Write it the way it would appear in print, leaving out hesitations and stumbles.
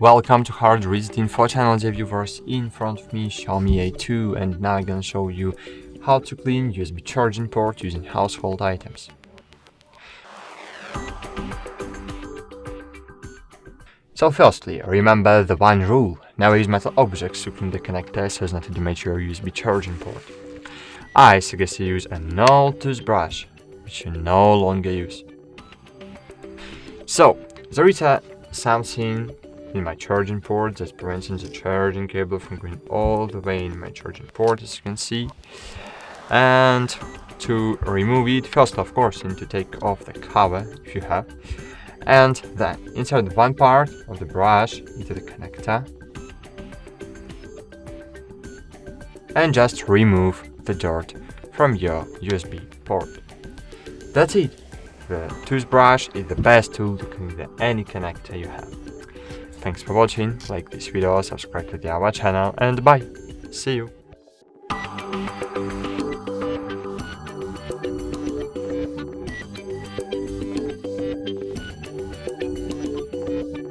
Welcome to HardReset.Info channel, dear viewers. In front of me Xiaomi A2, and now I'm gonna show you how to clean USB charging port using household items. So firstly, remember the one rule: never use metal objects to clean the connector so as not to damage your USB charging port. I suggest you use an old toothbrush, which you no longer use. So, there is something in my charging port that's preventing the charging cable from going all the way in my charging port, as you can see. And to remove it, first of course you need to take off the cover if you have, and then insert one part of the brush into the connector and just remove the dirt from your USB port. That's it. The toothbrush is the best tool to clean any connector you have. Thanks for watching, like this video, subscribe to our channel, and bye! See you!